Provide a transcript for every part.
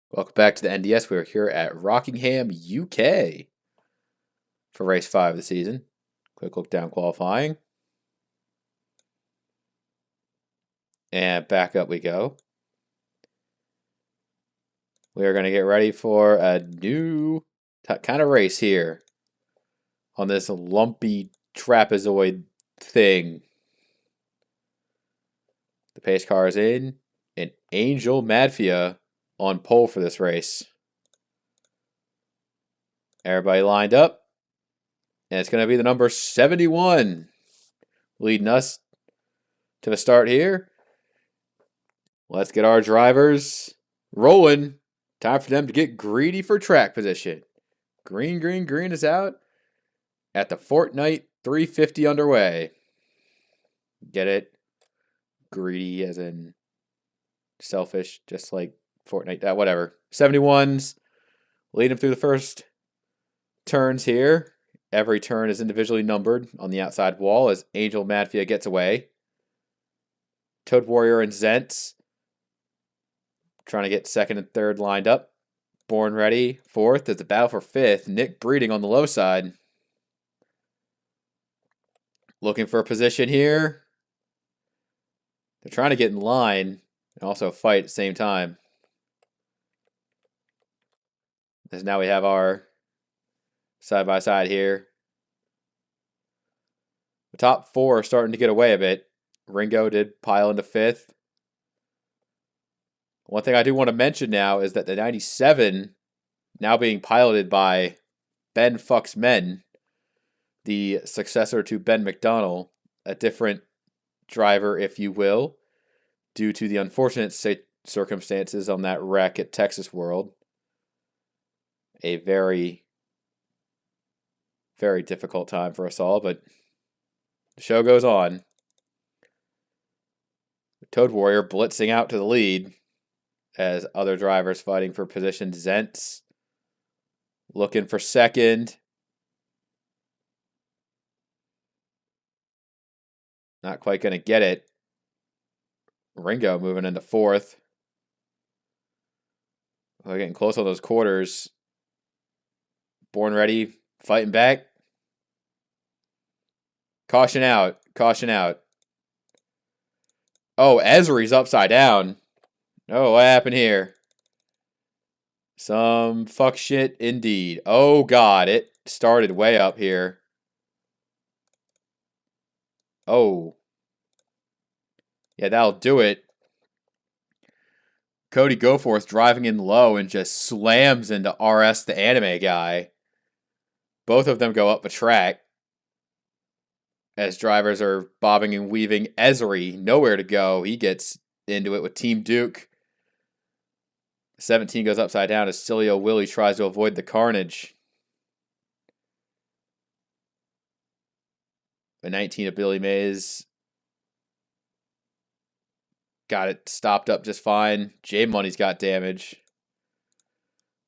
Welcome back to the NDS. We're here at Rockingham, UK for race 5 of the season. Quick look down qualifying. And back up we go. We are going to get ready for a new kind of race here on this lumpy trapezoid thing. The pace car is in, and Angel Madfia on pole for this race. Everybody lined up. And it's going to be the number 71 leading us to the start here. Let's get our drivers rolling. Time for them to get greedy for track position. Green is out at the Fortnite 350 underway. Get it? Greedy as in selfish, just like Fortnite. Whatever. 71s. Lead them through the first turns here. Every turn is individually numbered on the outside wall as Angel Madfia gets away. Toad Warrior and Zents trying to get second and third lined up. Born Ready, fourth. As the battle for fifth. Nick Breeding on the low side. Looking for a position here. They're trying to get in line and also fight at the same time. As now we have our side-by-side here. The top four are starting to get away a bit. Ringo did pile into fifth. One thing I do want to mention now is that the 97 now being piloted by Ben Fucks Men, the successor to Ben McDonnell, a different driver, if you will, due to the unfortunate circumstances on that wreck at Texas World. A very, very difficult time for us all, but the show goes on. Toad Warrior blitzing out to the lead as other drivers fighting for position. Zents looking for second. Not quite going to get it. Ringo moving into fourth. We're getting close on those quarters. Born Ready fighting back. Caution out. Caution out. Oh, Ezri's upside down. Oh, what happened here? Some fuck shit indeed. Oh, God. It started way up here. Oh. Yeah, that'll do it. Cody Goforth driving in low and just slams into RS, the anime guy. Both of them go up the track as drivers are bobbing and weaving. Ezri, nowhere to go. He gets into it with Team Duke. 17 goes upside down as Cilio Willie tries to avoid the carnage. The 19 of Billy Mays got it stopped up just fine. J Money's got damage.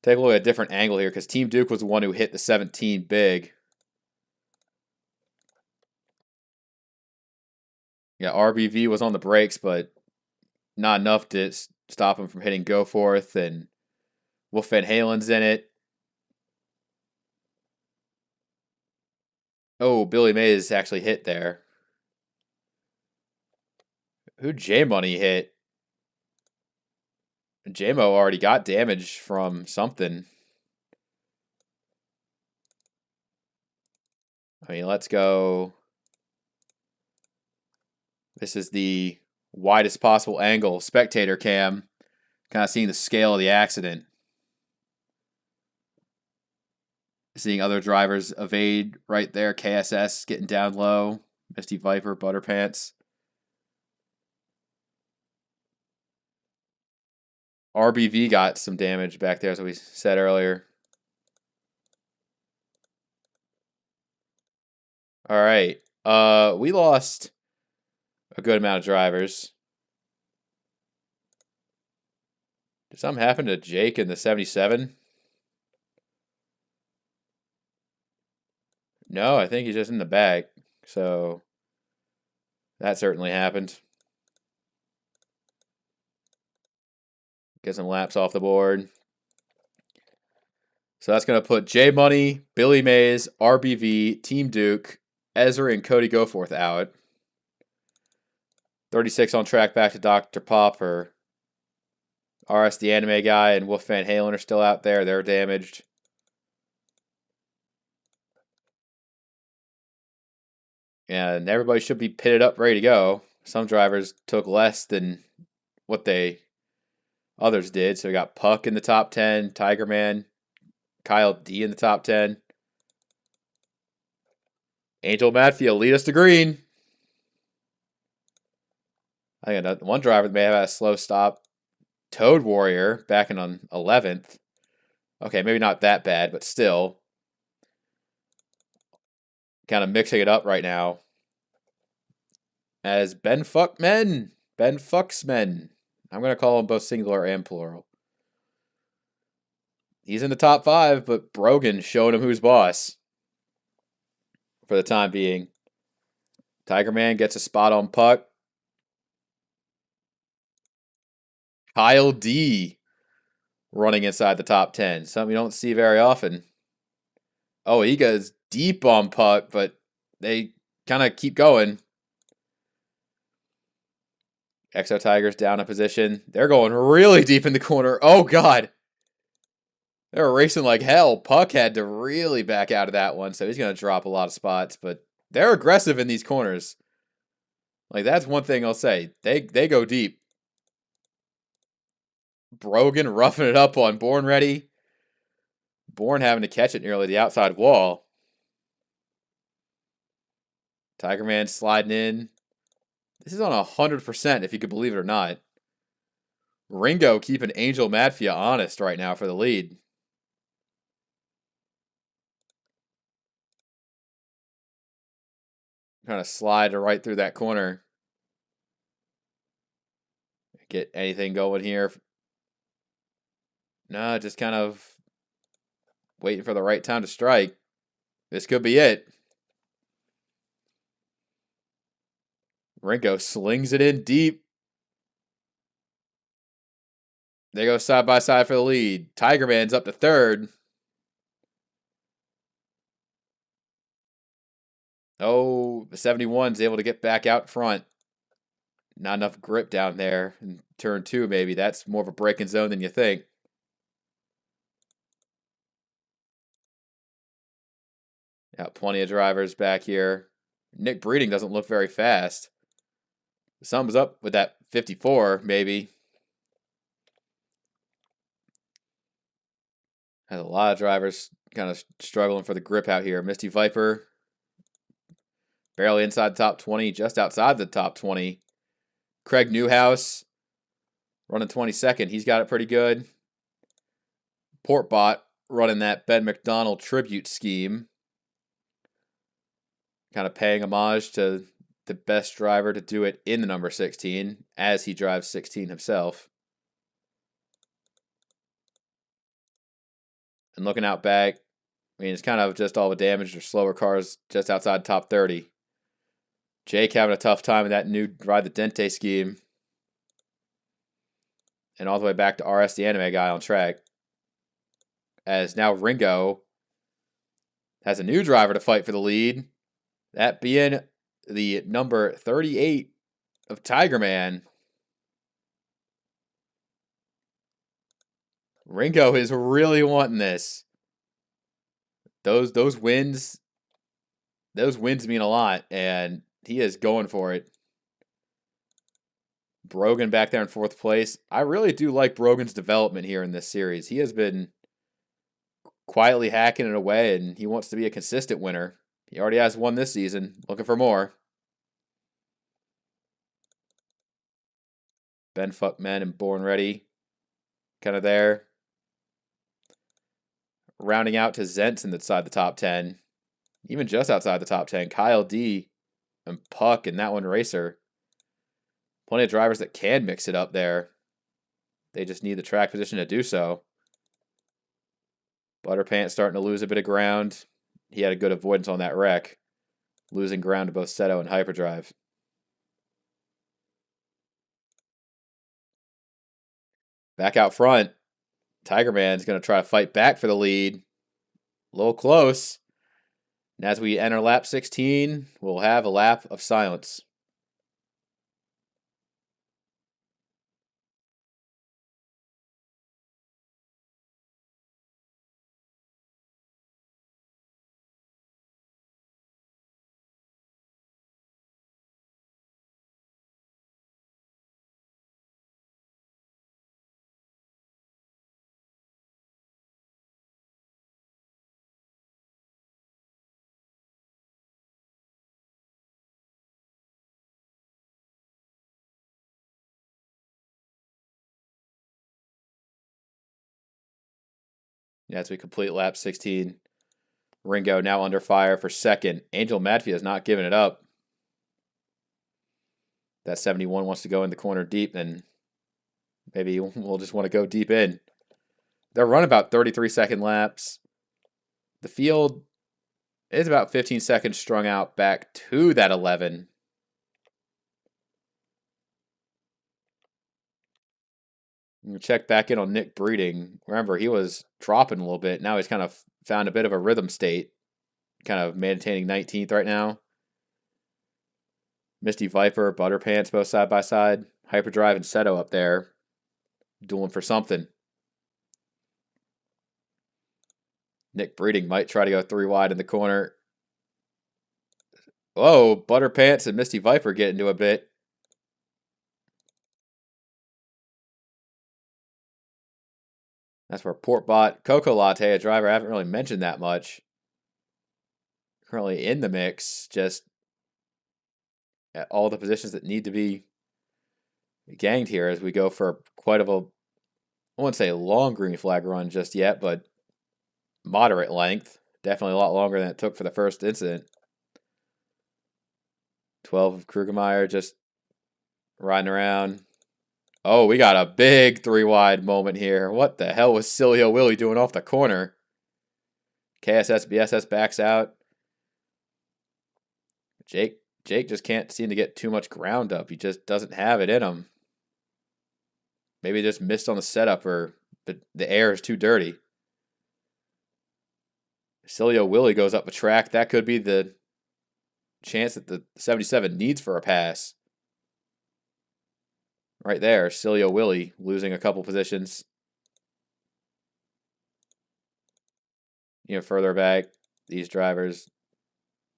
Take a look at a different angle here because Team Duke was the one who hit the 17 big. Yeah, RBV was on the brakes, but not enough to stop him from hitting Goforth, and Wolf Van Halen's in it. Oh, Billy Mays actually hit there. Who'd J-Money hit? J-Mo already got damage from something. I mean, let's go. This is the widest possible angle, spectator cam. Kind of seeing the scale of the accident. Seeing other drivers evade right there. KSS getting down low. Misty Viper, Butterpants. RBV got some damage back there, as we said earlier. All right. We lost a good amount of drivers. Did something happen to Jake in the 77? No, I think he's just in the back. So that certainly happened. Get some laps off the board. So that's going to put J Money, Billy Mays, RBV, Team Duke, Ezra, and Cody Goforth out. 36 on track back to Dr. Popper. RS the Anime Guy and Wolf Van Halen are still out there. They're damaged. And everybody should be pitted up, ready to go. Some drivers took less than what others did. So we got Puck in the top 10, Tiger Man, Kyle D in the top 10. Angel Matfield lead us to green. I think one driver may have had a slow stop. Toad Warrior back in on 11th. Okay, maybe not that bad, but still. Kind of mixing it up right now. As Ben Fucksmen. I'm going to call them both singular and plural. He's in the top 5, but Brogan showing him who's boss. For the time being. Tiger Man gets a spot on Puck. Kyle D running inside the top 10. Something you don't see very often. Oh, he goes deep on Puck, but they kind of keep going. Exo Tigers down a position. They're going really deep in the corner. Oh, God. They were racing like hell. Puck had to really back out of that one, so he's going to drop a lot of spots. But they're aggressive in these corners. Like, that's one thing I'll say. They go deep. Brogan roughing it up on Born Ready. Born having to catch it nearly the outside wall. Tiger Man sliding in. This is on 100% if you could believe it or not. Ringo keeping Angel Madfia honest right now for the lead. Kind of slide right through that corner. Get anything going here. No, just kind of waiting for the right time to strike. This could be it. Ringo slings it in deep. They go side by side for the lead. Tiger Man's up to third. Oh, the 71's able to get back out front. Not enough grip down there in turn 2, maybe. That's more of a braking zone than you think. Got plenty of drivers back here. Nick Breeding doesn't look very fast. Something's up with that 54, maybe. Has a lot of drivers kind of struggling for the grip out here. Misty Viper, barely inside the top 20, just outside the top 20. Craig Newhouse, running 22nd. He's got it pretty good. Portbot running that Ben McDonald tribute scheme. Kind of paying homage to the best driver to do it in the number 16, as he drives 16 himself. And looking out back, I mean, it's kind of just all the damaged or slower cars just outside top 30. Jake having a tough time with that new Ride the Dente scheme. And all the way back to RS, the Anime Guy, on track. As now Ringo has a new driver to fight for the lead. That being the number 38 of Tiger Man. Ringo is really wanting this. Those wins mean a lot, and he is going for it. Brogan back there in 4th place. I really do like Brogan's development here in this series. He has been quietly hacking it away, and he wants to be a consistent winner. He already has one this season. Looking for more. Ben Fuckman and Born Ready. Kind of there. Rounding out to Zentz inside the top 10. Even just outside the top 10. Kyle D and Puck and that one Racer. Plenty of drivers that can mix it up there. They just need the track position to do so. Butterpants starting to lose a bit of ground. He had a good avoidance on that wreck. Losing ground to both Seto and Hyperdrive. Back out front. Tiger Man's going to try to fight back for the lead. A little close. And as we enter lap 16, we'll have a lap of silence. As we complete lap 16, Ringo now under fire for second. Angel Madfia is not giving it up. That 71 wants to go in the corner deep, then maybe we'll just want to go deep in. They're running about 33-second laps. The field is about 15 seconds strung out back to that 11. Check back in on Nick Breeding. Remember, he was dropping a little bit. Now he's kind of found a bit of a rhythm state. Kind of maintaining 19th right now. Misty Viper, Butterpants both side by side. Hyperdrive and Seto up there. Dueling for something. Nick Breeding might try to go 3 wide in the corner. Whoa, Butterpants and Misty Viper get into a bit. That's where Portbot, Coco Latte, a driver I haven't really mentioned that much. Currently in the mix, just at all the positions that need to be ganged here as we go for quite of a, I wouldn't say long green flag run just yet, but moderate length. Definitely a lot longer than it took for the first incident. 12 of Krugermeyer just riding around. Oh, we got a big 3 wide moment here. What the hell was Silio Willie doing off the corner? KSS BSS backs out. Jake just can't seem to get too much ground up. He just doesn't have it in him. Maybe just missed on the setup or the air is too dirty. Silio Willie goes up a track. That could be the chance that the 77 needs for a pass. Right there, Silio Willie losing a couple positions. Further back, these drivers.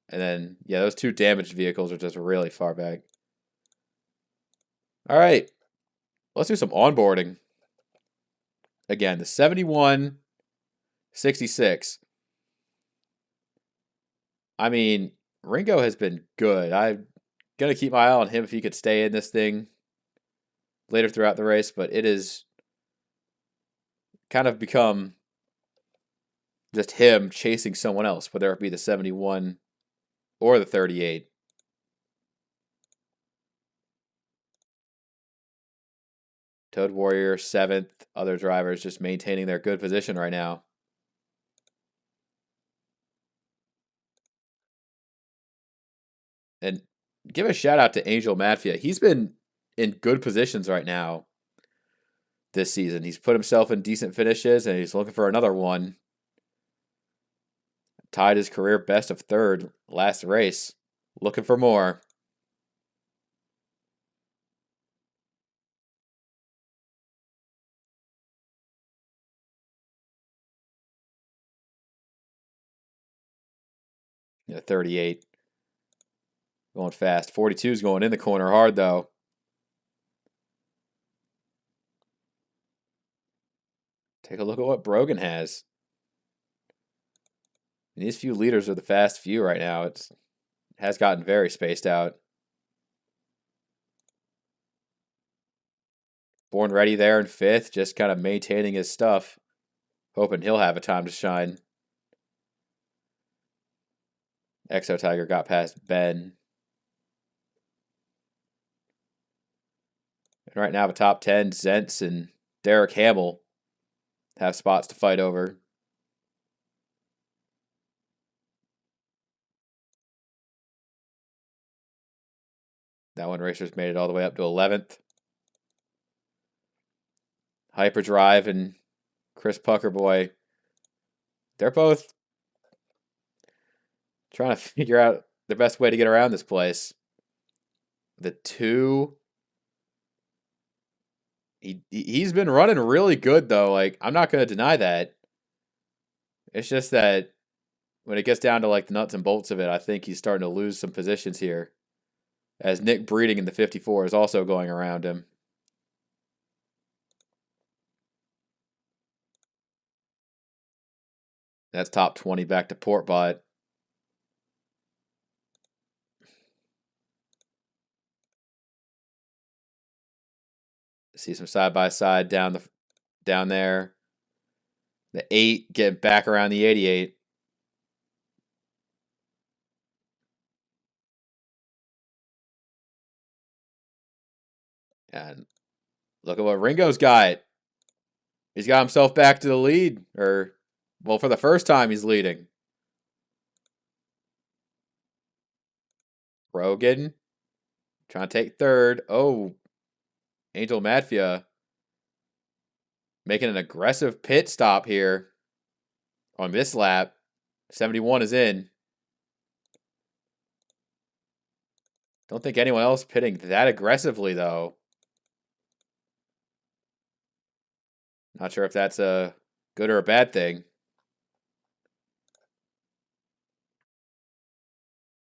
And then, yeah, those 2 damaged vehicles are just really far back. All right, let's do some onboarding. Again, the 71-66. I mean, Ringo has been good. I'm going to keep my eye on him if he could stay in this thing later throughout the race, but it is kind of become just him chasing someone else, whether it be the 71 or the 38. Toad Warrior, 7th. Other drivers just maintaining their good position right now. And give a shout out to Angel Madfia. He's been in good positions right now this season. He's put himself in decent finishes, and he's looking for another one. Tied his career best of 3rd last race. Looking for more. Yeah, 38. Going fast. 42 is going in the corner hard, though. Take a look at what Brogan has. And these few leaders are the fast few right now. It has gotten very spaced out. Born Ready there in 5th, just kind of maintaining his stuff. Hoping he'll have a time to shine. Exo Tiger got past Ben. And right now, the top 10, Zentz and Derek Hamill have spots to fight over. That one racer's made it all the way up to 11th. Hyperdrive and Chris Puckerboy, they're both Trying to figure out the best way to get around this place. The 2. He's been running really good though. Like, I'm not gonna deny that. It's just that when it gets down to like the nuts and bolts of it, I think he's starting to lose some positions here. As Nick Breeding in the 54 is also going around him. That's top 20 back to Portbot. See some side by side down there. The 8 getting back around the 88. And look at what Ringo's got. He's got himself back to the lead. Or, well, for the first time, he's leading. Rogan trying to take third. Oh, Angel Madfia making an aggressive pit stop here on this lap. 71 is in. Don't think anyone else pitting that aggressively, though. Not sure if that's a good or a bad thing.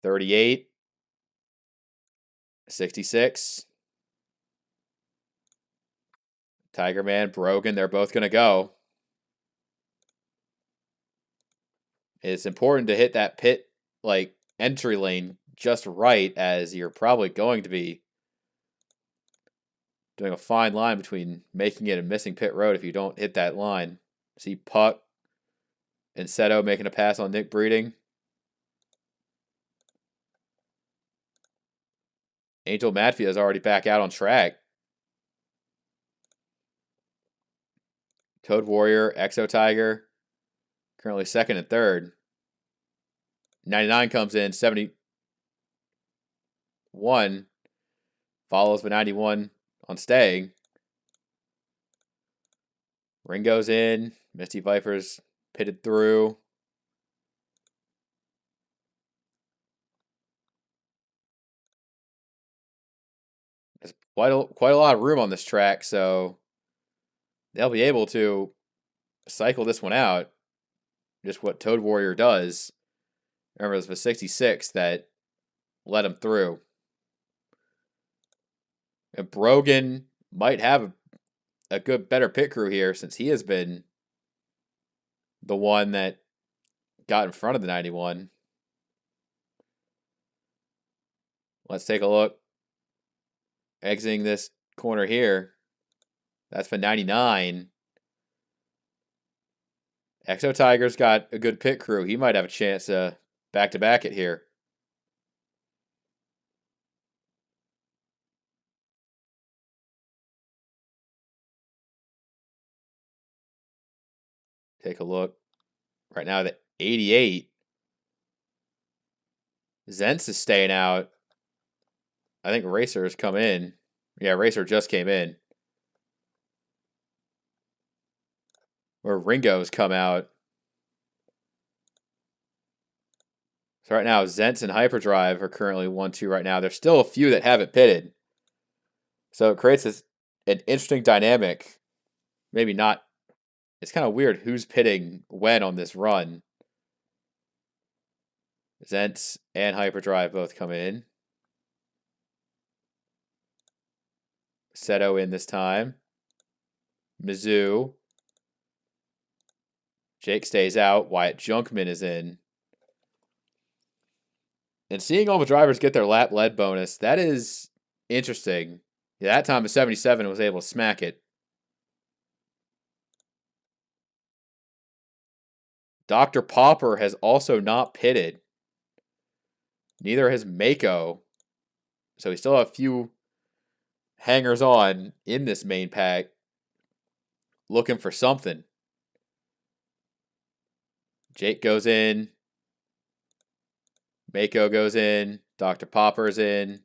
38. 66. Tiger Man, Brogan, they're both going to go. It's important to hit that pit, like, entry lane just right, as you're probably going to be doing a fine line between making it and missing pit road if you don't hit that line. See Puck and Seto making a pass on Nick Breeding. Angel Madfia is already back out on track. Code Warrior, Exo Tiger, currently second and third. 99 comes in, 71 follows with 91 on staying. Ringo's in. Misty Vipers pitted through. There's quite a lot of room on this track, so they'll be able to cycle this one out. Just what Toad Warrior does. Remember, it was the 66 that let him through. And Brogan might have a good, better pit crew here since he has been the one that got in front of the 91. Let's take a look. Exiting this corner here. That's for 99. Exo Tiger's got a good pit crew. He might have a chance to back-to-back it here. Take a look. Right now, the 88. Zentz is staying out. I think Racer has come in. Yeah, Racer just came in. Or Ringo's come out. So right now, Zentz and Hyperdrive are currently 1-2 right now. There's still a few that haven't pitted. So it creates an interesting dynamic. Maybe not. It's kind of weird who's pitting when on this run. Zentz and Hyperdrive both come in. Seto in this time. Mizzou. Jake stays out. Wyatt Junkman is in. And seeing all the drivers get their lap lead bonus, that is interesting. Yeah, that time a 77 was able to smack it. Dr. Popper has also not pitted. Neither has Mako. So we still have a few hangers on in this main pack looking for something. Jake goes in. Mako goes in. Dr. Popper's in.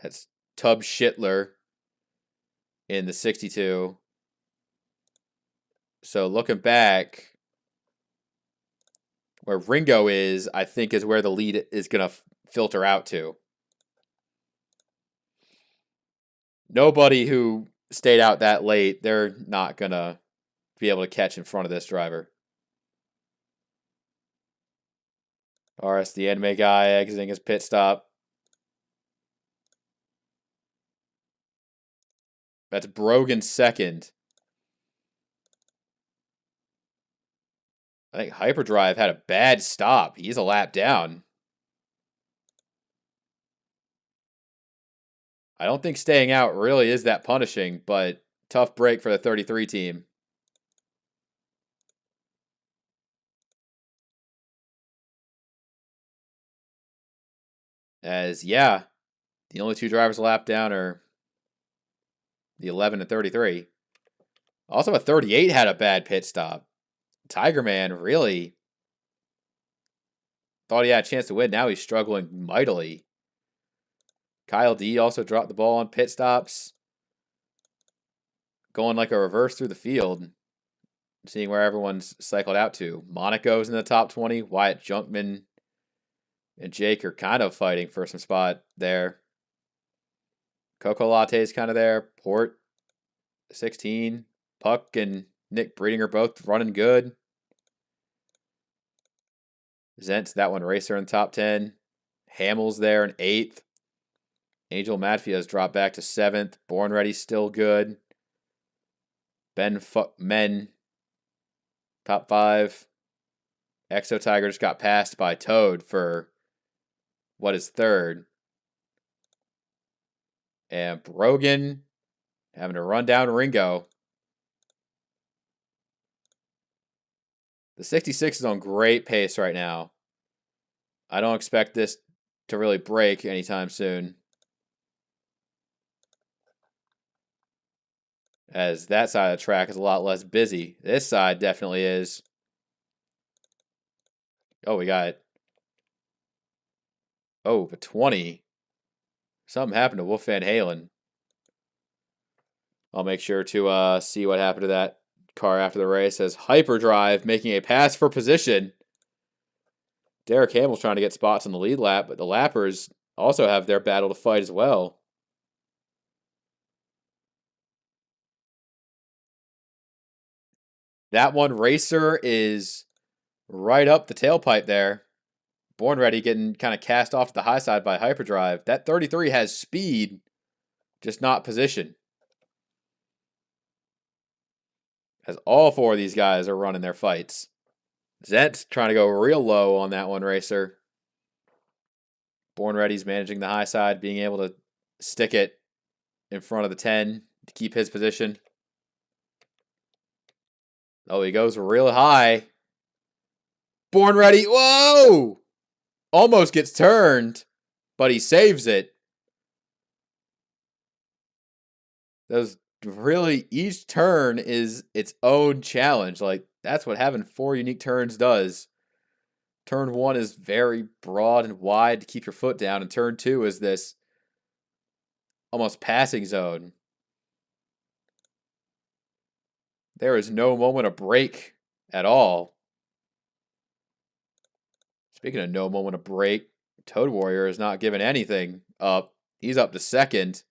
That's Tub Schittler in the 62. So looking back, where Ringo is, I think, is where the lead is going to filter out to. Nobody who stayed out that late, they're not going to be able to catch in front of this driver. RS, the anime guy, exiting his pit stop. That's Brogan second. I think Hyperdrive had a bad stop. He's a lap down. I don't think staying out really is that punishing, but tough break for the 33 team. As, yeah, the only two drivers a lap down are the 11 and 33. Also, a 38 had a bad pit stop. Tiger Man really thought he had a chance to win. Now he's struggling mightily. Kyle D also dropped the ball on pit stops. Going like a reverse through the field. Seeing where everyone's cycled out to. Monaco's in the top 20. Wyatt Junkman and Jake are kind of fighting for some spot there. Coco Latte's kind of there. Port, 16. Puck and Nick Breeding are both running good. Zent's that one racer in the top 10. Hamill's there in 8th. Angel Matfia's dropped back to 7th. Born Ready's still good. Men, top 5. Exo Tiger just got passed by Toad for what is 3rd. And Brogan having to run down Ringo. The 66 is on great pace right now. I don't expect this to really break anytime soon. As that side of the track is a lot less busy. This side definitely is. Oh, we got it. Oh, but 20. Something happened to Wolf Van Halen. I'll make sure to see what happened to that car after the race. As Hyperdrive making a pass for position. Derek Hamill's trying to get spots on the lead lap, but the lappers also have their battle to fight as well. That one racer is right up the tailpipe there. Born Ready getting kind of cast off to the high side by Hyperdrive. That 33 has speed, just not position. As all 4 of these guys are running their fights. Zent's trying to go real low on that one racer. Born Ready's managing the high side, being able to stick it in front of the 10 to keep his position. Oh, he goes real high. Born Ready, whoa! Almost gets turned, but he saves it. Those really, each turn is its own challenge. Like, that's what having 4 unique turns does. Turn 1 is very broad and wide to keep your foot down, and turn 2 is this almost passing zone. There is no moment of break at all. Speaking of no moment of break, Toad Warrior is not giving anything up. He's up to 2nd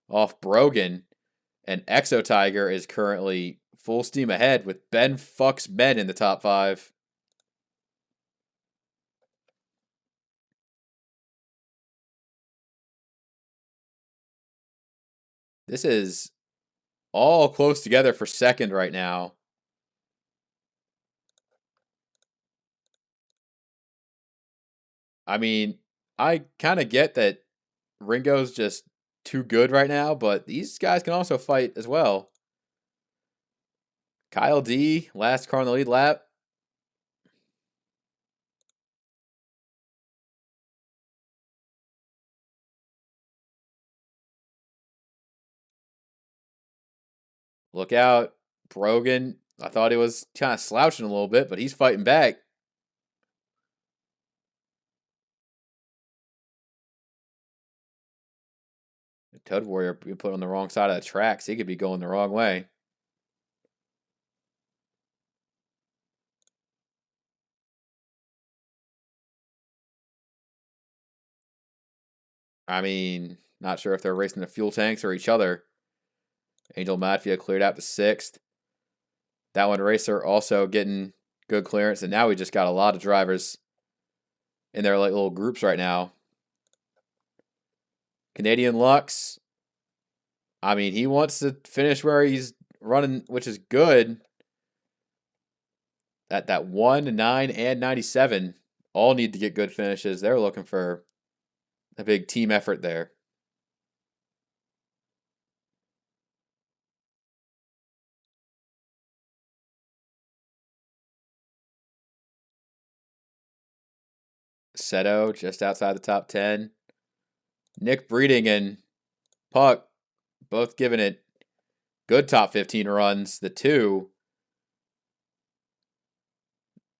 off Brogan, and Exo Tiger is currently full steam ahead with Ben Fucks Men in the top 5. This is all close together for 2nd right now. I mean, I kind of get that Ringo's just too good right now, but these guys can also fight as well. Kyle D, last car on the lead lap. Look out, Brogan. I thought he was kind of slouching a little bit, but he's fighting back. Toad Warrior be put on the wrong side of the tracks. He could be going the wrong way. I mean, not sure if they're racing the fuel tanks or each other. Angel Matfia cleared out to 6th. That one racer also getting good clearance, and now we just got a lot of drivers in their like little groups right now. Canadian Lux. I mean, he wants to finish where he's running, which is good. That 1, 9, and 97 all need to get good finishes. They're looking for a big team effort there. Seto just outside the top 10. Nick Breeding and Puck both giving it good top 15 runs. The 2,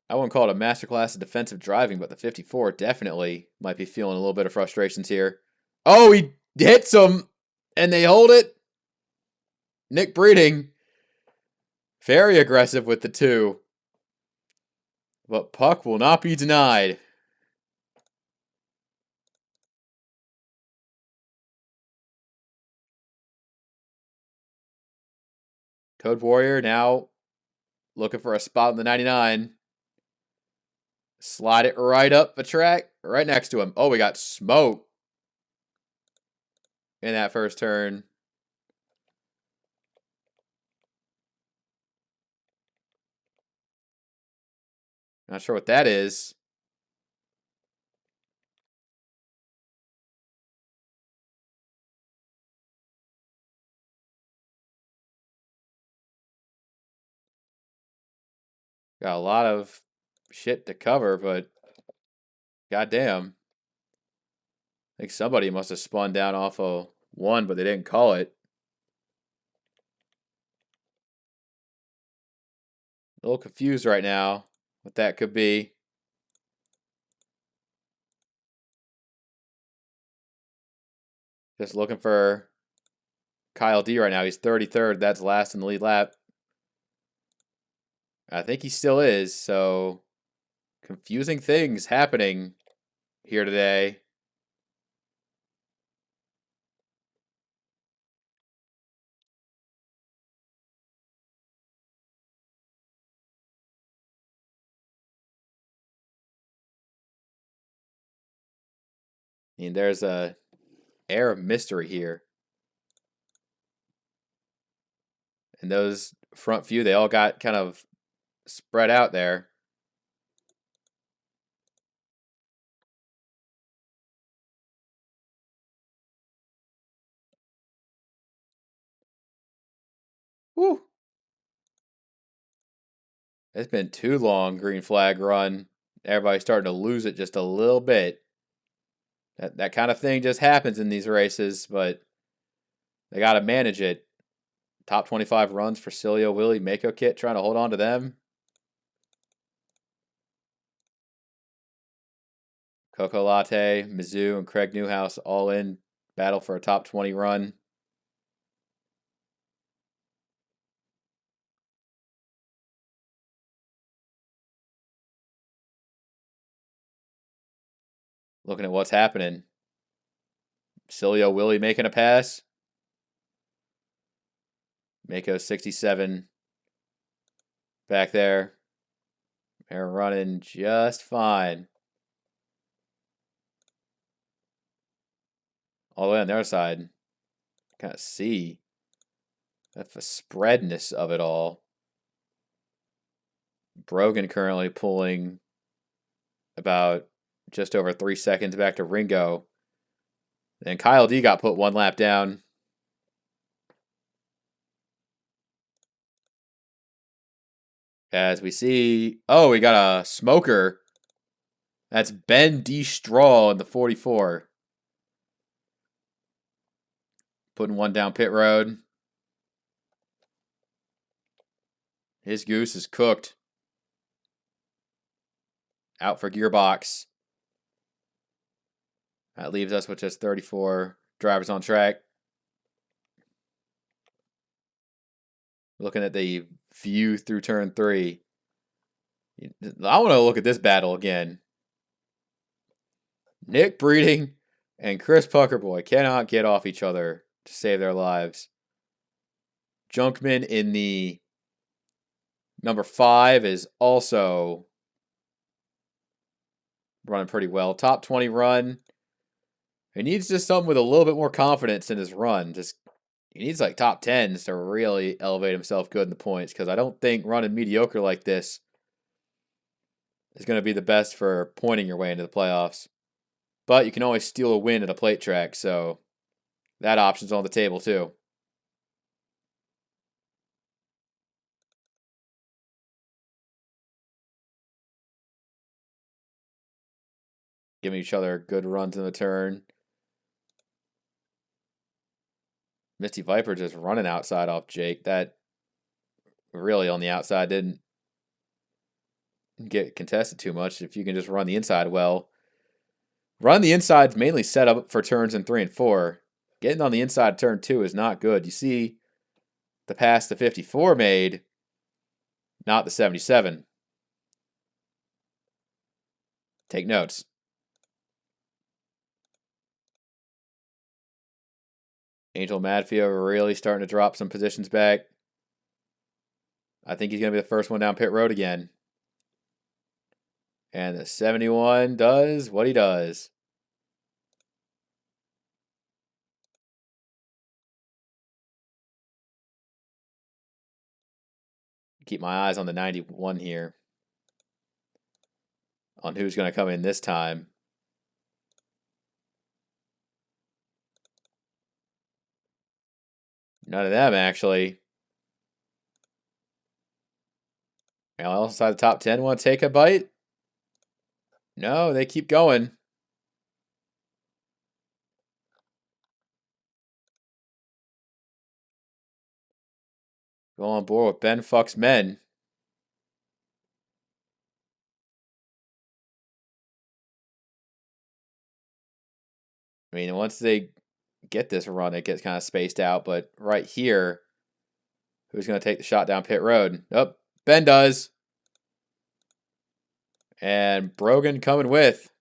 I wouldn't call it a masterclass of defensive driving, but the 54 definitely might be feeling a little bit of frustrations here. Oh, he hits them, and they hold it. Nick Breeding, very aggressive with the 2. But Puck will not be denied. Code Warrior now looking for a spot in the 99. Slide it right up the track, right next to him. Oh, we got smoke in that first turn. Not sure what that is. Got a lot of shit to cover, but goddamn. I think somebody must have spun down off of 1, but they didn't call it. A little confused right now what that could be. Just looking for Kyle D right now. He's 33rd. That's last in the lead lap. I think he still is, so confusing things happening here today. I mean, there's a air of mystery here. And those front few, they all got kind of spread out there. Whew. It's been too long, green flag run. Everybody's starting to lose it just a little bit. That kind of thing just happens in these races, but they got to manage it. Top 25 runs for Cilio, Willie, Mako Kit trying to hold on to them. Coco Latte, Mizzou, and Craig Newhouse all in battle for a top 20 run. Looking at what's happening. Cilio, Willie making a pass. Mako 67 back there. They're running just fine. All the way on the other side. Kind of see the spreadness of it all. Brogan currently pulling about just over 3 seconds back to Ringo. And Kyle D got put 1 lap down. As we see, oh, we got a smoker. That's Ben D. Straw in the 44. Putting 1 down pit road. His goose is cooked. Out for gearbox. That leaves us with just 34 drivers on track. Looking at the view through turn 3. I want to look at this battle again. Nick Breeding and Chris Puckerboy cannot get off each other to save their lives. Junkman in the number 5 is also running pretty well. Top 20 run. He needs just something with a little bit more confidence in his run. He needs like top 10s to really elevate himself good in the points, because I don't think running mediocre like this is going to be the best for pointing your way into the playoffs. But you can always steal a win at a plate track, so that option's on the table too. Giving each other good runs in the turn. Misty Viper just running outside off Jake. That really on the outside didn't get contested too much. If you can just run the inside well. Run the inside's mainly set up for turns in 3 and 4. Getting on the inside turn 2 is not good. You see the pass the 54 made, not the 77. Take notes. Angel Madfield really starting to drop some positions back. I think he's going to be the first one down pit road again. And the 71 does what he does. Keep my eyes on the 91 here. On who's going to come in this time. None of them, actually. Anyone else inside the top 10 want to take a bite? No, they keep going. Go on board with Ben Fucks Men. I mean, once they get this run, it gets kind of spaced out. But right here, who's going to take the shot down pit road? Oh, Ben does. And Brogan coming with.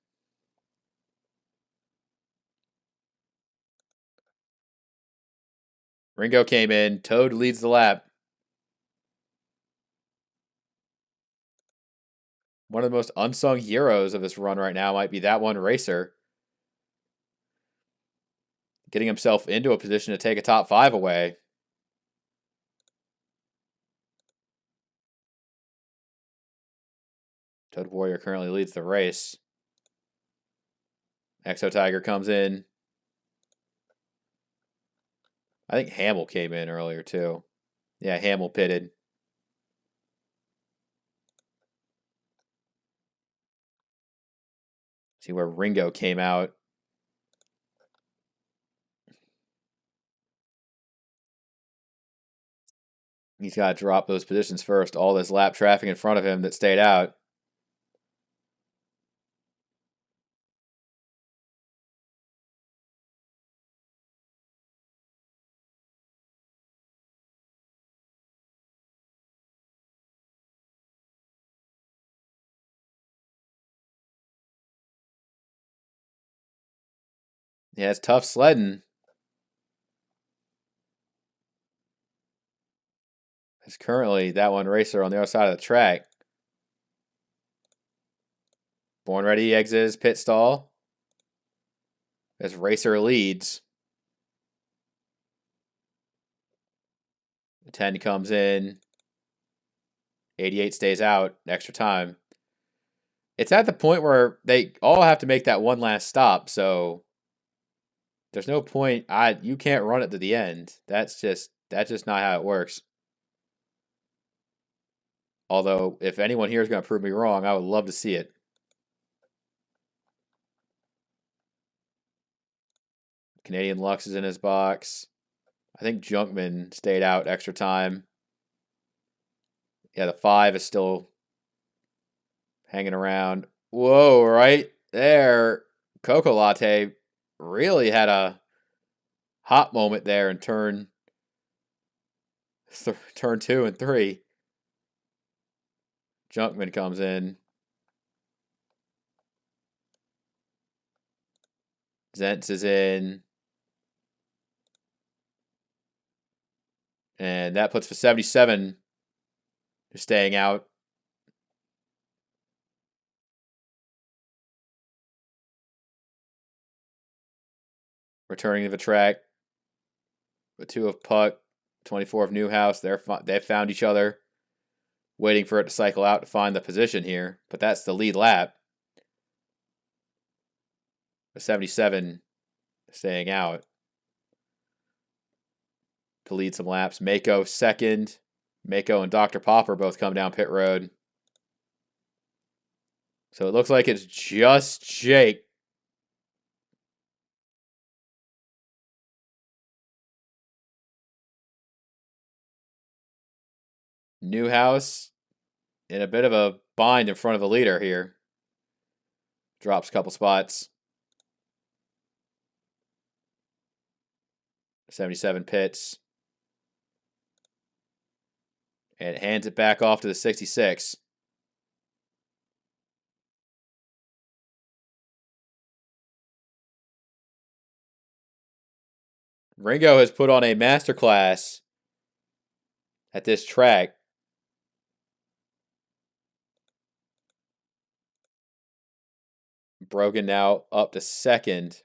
Ringo came in. Toad leads the lap. One of the most unsung heroes of this run right now might be that one racer. Getting himself into a position to take a top 5 away. Toad Warrior currently leads the race. Exo Tiger comes in. I think Hamill came in earlier too. Yeah, Hamill pitted. See where Ringo came out. He's got to drop those positions first. All this lap traffic in front of him that stayed out. Yeah, it's tough sledding. There's currently that one racer on the other side of the track. Born Ready exits pit stall. As racer leads. 10 comes in. 88 stays out. Extra time. It's at the point where they all have to make that one last stop, so there's no point. You can't run it to the end. That's just not how it works. Although, if anyone here is going to prove me wrong, I would love to see it. Canadian Lux is in his box. I think Junkman stayed out extra time. Yeah, the 5 is still hanging around. Whoa, right there. Coco Latte really had a hot moment there in turn 2 and 3. Junkman comes in. Zentz is in. And that puts for 77 staying out. Returning to the track. The 2 of Puck, 24 of Newhouse. They've found each other. Waiting for it to cycle out to find the position here. But that's the lead lap. The 77 staying out to lead some laps. Mako second. Mako and Dr. Popper both come down pit road. So it looks like it's just Jake. Newhouse in a bit of a bind in front of the leader here. Drops a couple spots. 77 pits. And hands it back off to the 66. Ringo has put on a masterclass at this track. Brogan now up to second.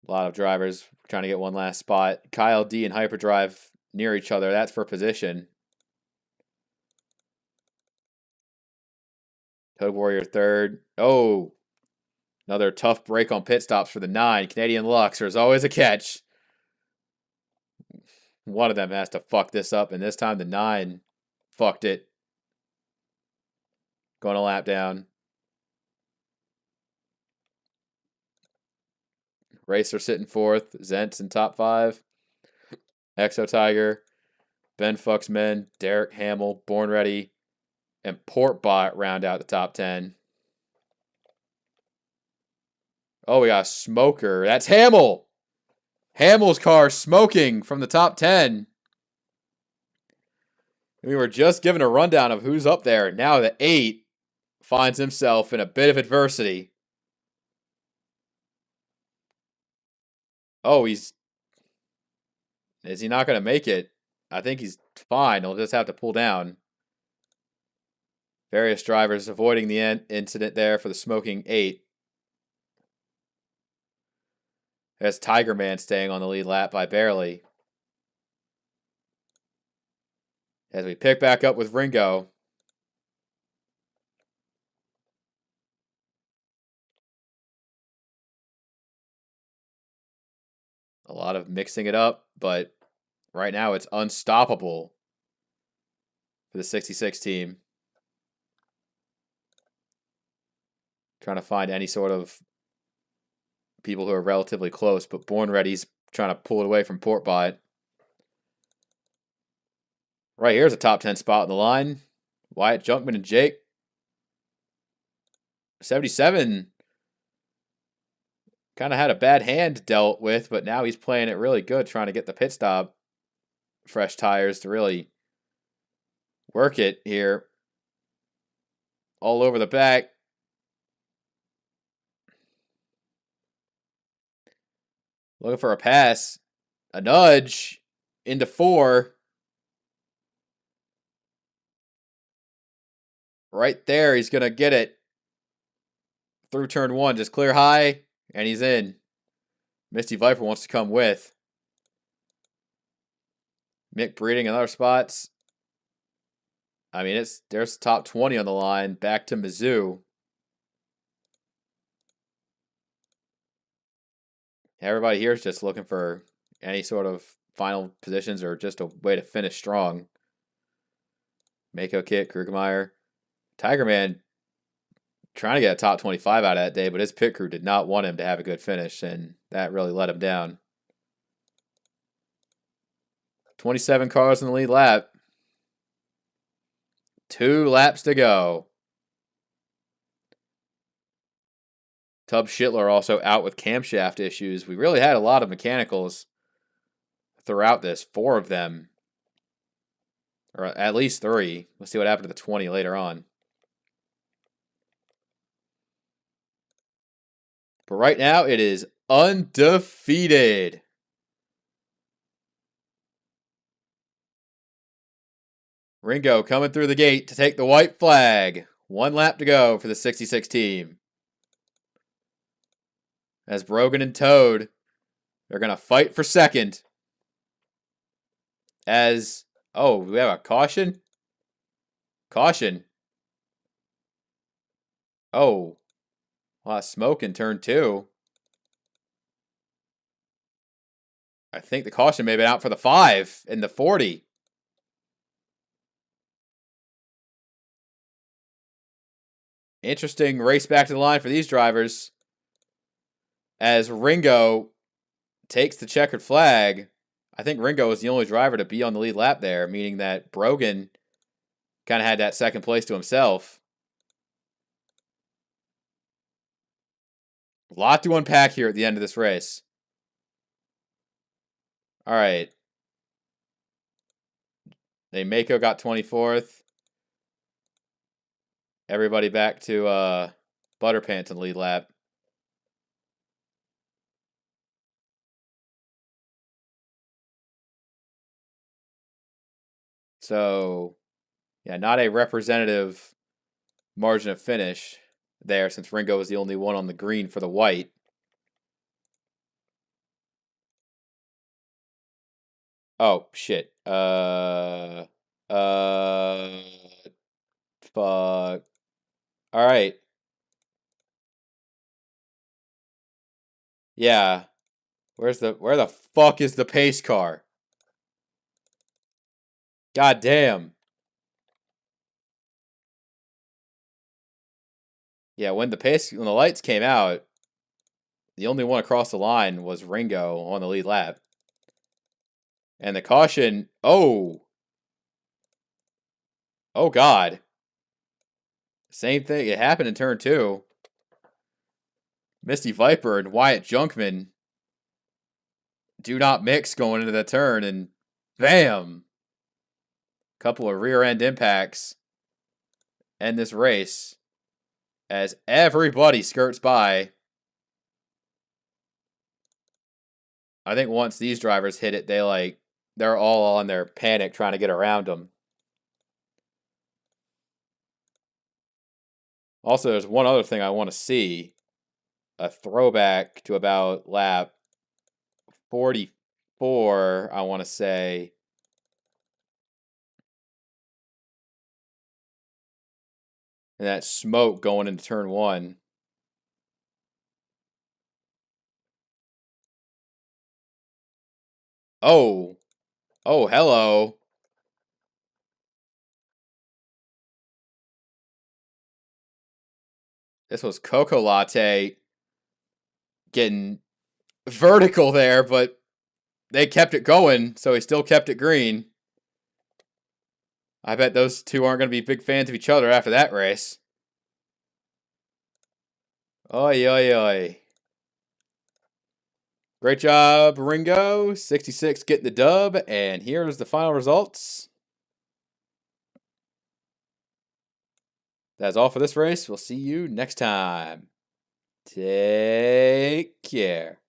A lot of drivers trying to get one last spot. Kyle D and Hyperdrive near each other. That's for position. Toad Warrior third. Oh, another tough break on pit stops for the 9. Canadian Lux. There's always a catch. One of them has to fuck this up, and this time the 9 fucked it. Going a lap down. Racer sitting fourth. Zentz in top 5. Exo Tiger. Ben Fucks Men. Derek Hamill. Born Ready. And Portbot round out the top 10. Oh, we got a smoker. That's Hamill. Hamill's car smoking from the top 10. We were just given a rundown of who's up there. Now the 8 finds himself in a bit of adversity. Oh, is he not going to make it? I think he's fine. He'll just have to pull down. Various drivers avoiding the incident there for the smoking 8. There's Tiger Man staying on the lead lap by barely. As we pick back up with Ringo. A lot of mixing it up, but right now it's unstoppable for the 66 team. Trying to find any sort of people who are relatively close, but Born Ready's trying to pull it away from Portbot. Right here's a top 10 spot on the line. Wyatt Junkman and Jake. 77 kind of had a bad hand dealt with, but now he's playing it really good, trying to get the pit stop. Fresh tires to really work it here. All over the back. Looking for a pass. A nudge into 4. Right there, he's going to get it. Through turn 1, just clear high, and he's in. Misty Viper wants to come with. Mick Breeding in other spots. I mean, there's top 20 on the line. Back to Mizzou. Everybody here is just looking for any sort of final positions or just a way to finish strong. Mako Kit, Krugermeyer. Tiger Man trying to get a top 25 out of that day, but his pit crew did not want him to have a good finish, and that really let him down. 27 cars in the lead lap. 2 laps to go. Tub Schittler also out with camshaft issues. We really had a lot of mechanicals throughout this. 4 of them. Or at least 3. Let's see what happened to the 20 later on. But right now, it is undefeated. Ringo coming through the gate to take the white flag. 1 lap to go for the 66 team. As Brogan and Toad, they're going to fight for second. As, oh, we have a caution? Caution. Oh, a lot of smoke in turn 2. I think the caution may have been out for the 5 in the 40. Interesting race back to the line for these drivers. As Ringo takes the checkered flag. I think Ringo was the only driver to be on the lead lap there, meaning that Brogan kind of had that second place to himself. A lot to unpack here at the end of this race. All right. Mako got 24th. Everybody back to Butterpants in the lead lap. So, yeah, not a representative margin of finish there since Ringo was the only one on the green for the white. Oh, shit. Fuck. All right. Yeah. Where the fuck is the pace car? God damn. Yeah, when the lights came out, the only one across the line was Ringo on the lead lap. And the caution, oh. Oh god. Same thing, it happened in turn 2. Misty Viper and Wyatt Junkman do not mix going into the turn, and bam! Couple of rear end impacts end this race as everybody skirts by. I think once these drivers hit it, they're all on their panic trying to get around them. Also, there's one other thing I want to see. A throwback to about lap 44, I want to say. And that smoke going into turn 1. Oh. Oh, hello. This was Cocoa Latte getting vertical there, but they kept it going, so he still kept it green. I bet those two aren't going to be big fans of each other after that race. Oi, oi, oi. Great job, Ringo. 66 getting the dub, and here's the final results. That's all for this race. We'll see you next time. Take care.